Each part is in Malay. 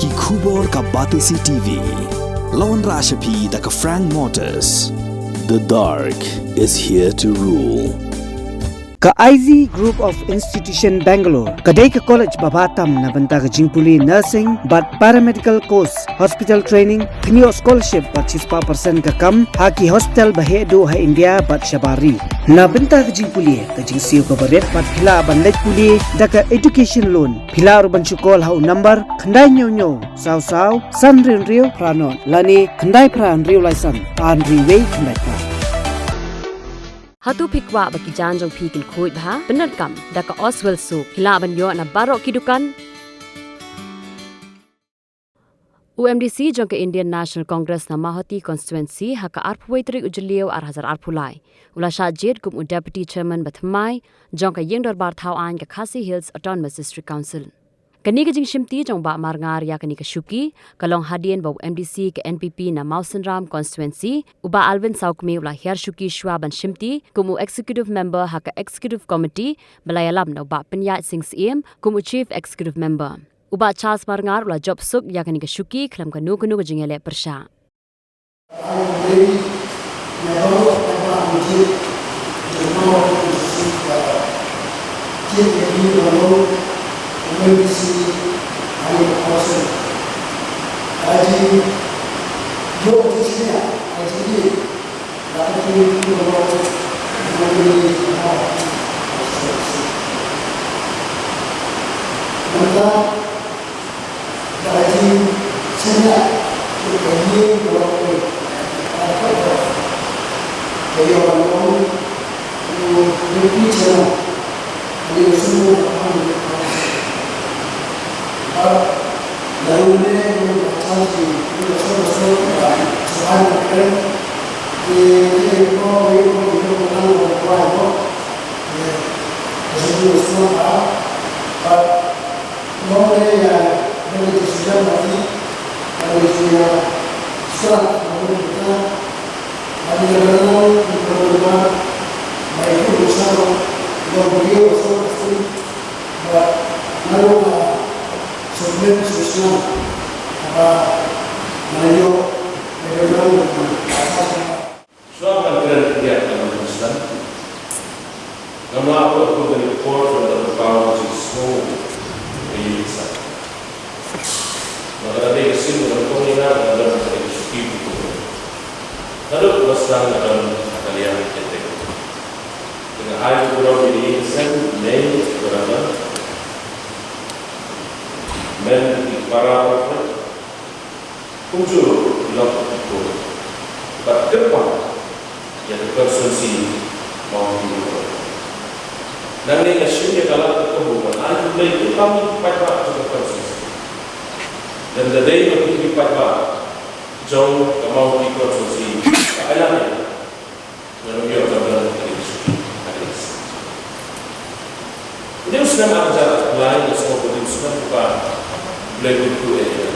Ki khubor ka Batisi TV. Lawan Rashapi da ka Frank Motors. The dark is here to rule. Ka IZ Group of Institution Bangalore, Khadc College Babatam na banta ka Jingpuli Nursing but Paramedical Course Hospital Training Knyo Scholarship but 6% ka kam Haki Hospital Bahedo ha India but Shabari na banta ka Jingpuli ka Jingsiyo ka Baret but Pila Banlej Puli da ka Education Loan Pila Urban Chukol hau number Khandai Nyo Sao San Rio Pranon Lani Khandai Pran Rio Laisan An Riway Khandai Pran Hatu pikwa bagi janjong pikin kuit bah benar kam daka Oswell su hila banyo na barok kidukan UMDC jong ke Indian National Congress na Mahoti constituency haka arpwetri ujliyo arhazar arpulai ula shajid kum deputy chairman bathmai jong ke yeng dorbar thau an ke Khasi Hills Autonomous District Council Kani ka jing Shimti jong ba Marngar ya kani ka Shuki kalong hadien ba MDC ke NPP na Mausanram constituency uba Alvin Saukme ula Her Shuki Shwaban Shimti kumu executive member haka executive committee balayalam na uba Penyat Singh CM kumu chief executive member uba Charles Marngar ula job suk ya kani ka Shuki klam ka nu jingele persha emergency and person. Aji, yo kisnya, aji, lakukan itu bahawa menjadi maka aji senya ini bahawa apa dari orang lebih jauh dari semua orang lalu ni macam ni, kita semua Tuhan akan di bawah itu orang orang jadi semua orang yang berada sudah mati, ada sudah surat kita, ada orang berdoa, baik usaha, bagi usaha sendiri, lalu sebelum susah apa Melayu Melayu Suatu kegiatan dalam Islam. Nama aku dari report from the power to snow in Isa. Maka ada kesim dalam komunitas dalam eksklusif itu. Lalu bersedang dalam kalian ketek. Dengan hal kurang ini sen main berada. Men di para muncul dalam itu, pada depan yang konsumsi mau dibuat. Nanti asyiknya kalau terhubungan, ada itu kami pada juga konsumsi. Dan dari itu pada jauh mau dikonsumsi, ayahnya menunjuk dalam televisi. Ini sudah ada lain yang semua sudah bukan. Belajar itu aja.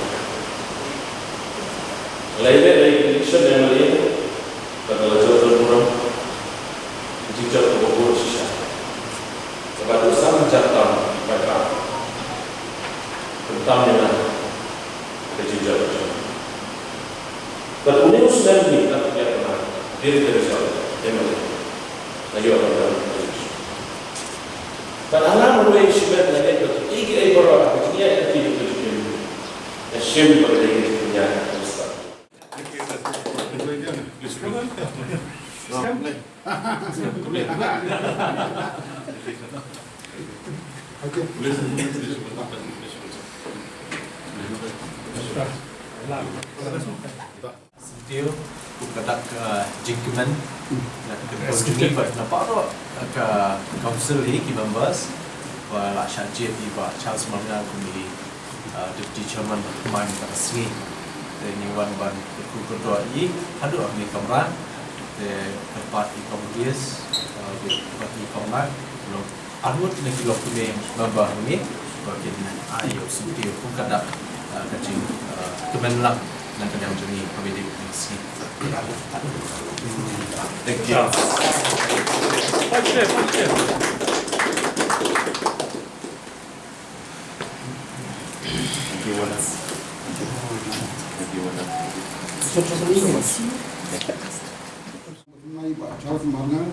Lainnya dari election yang lain, kalau jauh kurang, jika berubah sisa, sebab itu sama jatah pada tentang dengan kejijak. Dan unik sudah ini tak pernah diri terjadi, yang lain. Lagi orang dalam televisi. Dan alam mulai sibuk dengan itu, ini orang begini tidak Shimti berdiri punya Ustaz. Dia Khadc jingkuman ke nampak tu ke council ni ki members wa shajid di ba Charles Marngar kumi deputy chairman main kasih ni wan ban ku kedua i hadu ni kamera de tempat di komoditas di tempat di kamera lo arut ni kilo kumi member ni bagi ayo Shimti ku Khadc kacing kemenlang dan kedang jeni pemilik sini. Thank you. Pak Charles Marngar,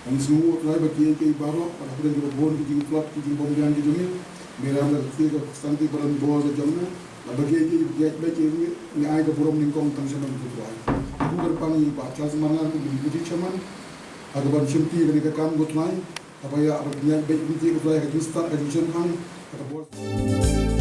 kami semua telah bagi ke baru pada bulan kita bon di klub di Bombian di Jumil, mereka berarti ke santi bulan bol di Jumil, bagi ni ayat ke buram lingkong tangsa man kutuai. Aku berpani Pak Charles Marngar di Chairman, aku ban Shimti bagi ke kam kutuai, apa ya apa ni baik di kutuai ke Justan ke Jusen Hang, kata bos.